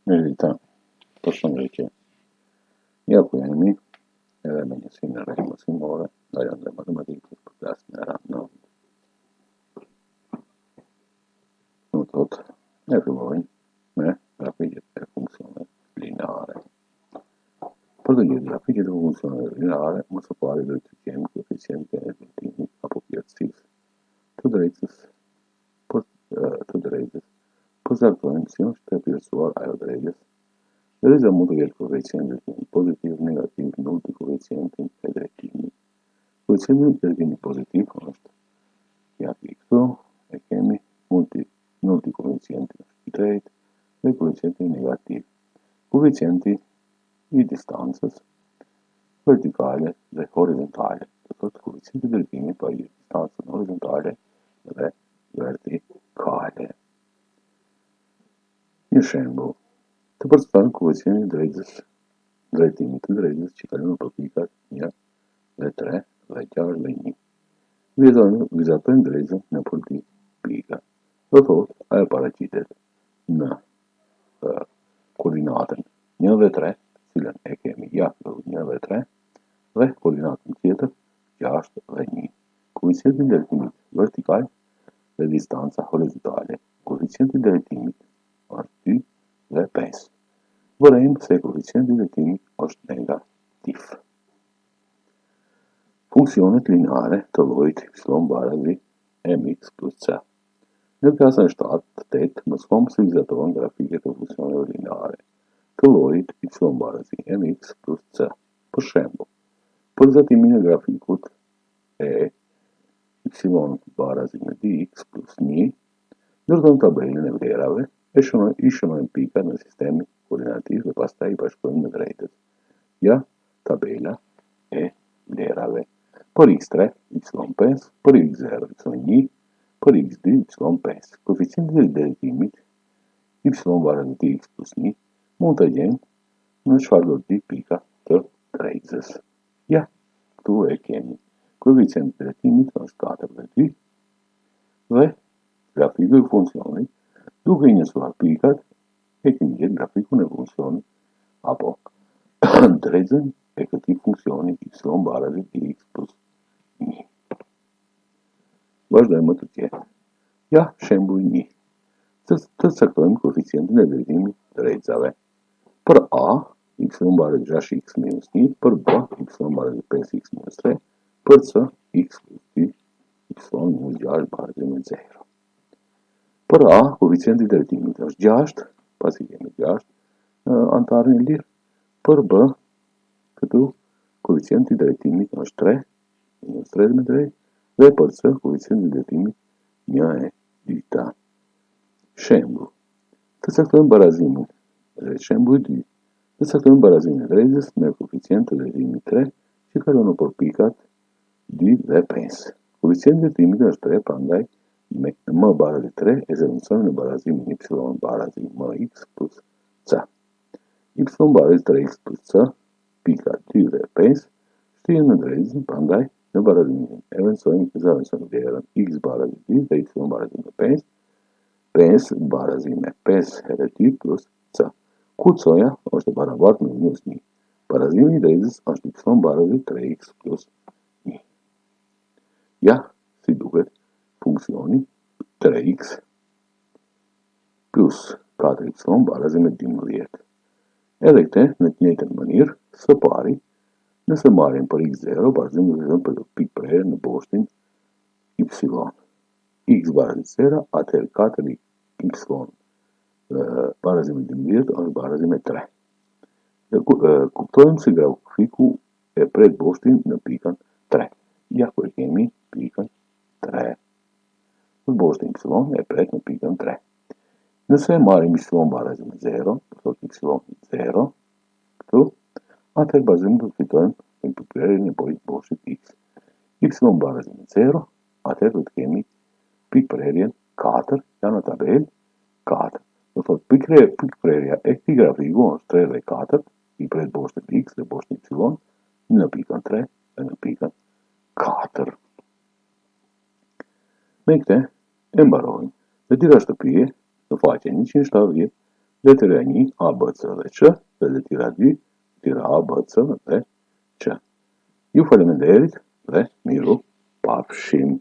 Mirëdita, përshëndetje. Ja ku jemi, edhe me njësinë e rrahimësimore, nga janë dhe matematikës për klasën e ranë 9. Më thotë, ne fillojnë me grafiket e funksionet lineare. Për të gjetur grafiket e funksionet lineare, më së pari do të kemi koeficientin e ndërtimit apo pjatësisë të drejtës përcaktojmë si është e plotësuar ajo drejtës. Drejtësa mund të ketë koeficient ndërtimi pozitiv, negativ, null të koeficientin e drejtimit. Koeficienti i drejtimit pozitiv është japi këtu, e kemi null të koeficientin është i drejtë dhe koeficienti negativ. Koeficienti i distancës vertikale dhe horizontale. Do thotë koeficienti i drejtimit pa i distancën horizontale dhe vertikale. Një shembull, të përcaktojmë koeficientin e drejtimit të drejtës që kalon për pikat 1 dhe 3 dhe 6 dhe 1. Vizatojmë drejtën në për 2 pika. Do thotë, ajo paraqitet në koordinatën 1 dhe 3, cilën e kemi jashtë 1 dhe 3, dhe koordinatën tjetër 6 dhe 1. Koeficienti i drejtimit vertikal dhe distanca horizontale. Koeficienti i drejtimit është 2 dhe 5. Vërejmë se koeficienti i drejtimit është negativ. Funksionet lineare të llojit y barazi mx plus c. Në klasën 7-8 mësuam se vizatohen grafiket e funksioneve lineare të llojit y barazi mx plus c. Për shembull, për zatimin e grafikut e y barazi me dx plus 1, ndërtojmë tabelën e vlerave e shënojmë pikat në sistemin koordinativ dhe pastaj i bashkojmë në drejtët. Ja tabela e vlerave. Për x3, y5, për x0, y1, për x2, y5. Koeficienti i drejtimit y barazi dx plus 1 mund të gjejmë në çfarë do të pika të drejtës. Ja, këtu e kemi. Koeficienti i drejtimit është 4 dhe 2 dhe grafiku i funksionit duke njësuar pikat e kemi gjetë grafikun e funksionit apo drejtën e këtij funksioni y barazi dx plus 1. Vazhdojmë të tjerë. Ja, shembull 1. Të caktojmë koeficientin e drejtimit drejtësave. Për a, y barazi 6x minus 1, për b, y barazi 5x minus 3, për c, x plus 2, y minus 6 barazi me 0. Për a, koeficienti i drejtimit është 6, pasi kemi 6 antarën e lirë. Për b, këtu koeficienti i drejtimit është 3, minus 3 me 3, dhe për c, koeficienti i drejtimit 1/2. Shembull, të caktojmë barazimin dhe shembull 2. Të caktojmë barazimin e drejtës me koeficient të drejtimit 3 që kalon nëpër pikat 2 dhe 5. Koeficienti i drejtimit është 3, prandaj me m barazi 3 e zëvendësojmë në barazimin y barazi mx plus c. Y barazi 3x plus c, pika 2 dhe 5, shtrihen në drejtën, prandaj në barazimin e zëvendësojmë vlerën x barazi 2 dhe y barazi me 5, 5 barazi me 5 herë 2 plus c. Ku c-ja është e barabartë me minus 1. Barazimi i drejtës është y barazi 3x plus 1. Ja, si duket funksioni 3x plus 4y barazi me 12. Edhe këte, në të njëjtën mënyrë, së pari, nëse marrim për x0, barazim do të them për pikë prerje në boshtin y. X barazi 0, atëherë 4y barazi me 12 është barazi me 3. Kuptojmë se grafiku e pret boshtin në pikën 3. Ja ku e kemi pikën 3. Në boshtin y e pret në pikën 3. Nëse marrim y barazi me 0, thot y0, këtu, atëherë barazim do të fitojmë në pikëprerjen e boshtit x. Y barazi me 0, atëherë do të kemi pikëprerjen 4, janë në tabelë 4. Do thot pikëprerja e këtij grafiku është 3 dhe 4, i pret boshtit x dhe boshtit y në pikën 3 dhe në pikën 4. Me këte e mbarojmë. Detyra shtëpie në faqen 170 lettere një, A, B, C dhe C, dhe detira 2, detira A, B, C dhe C. Ju faleminderit dhe miru pafshim.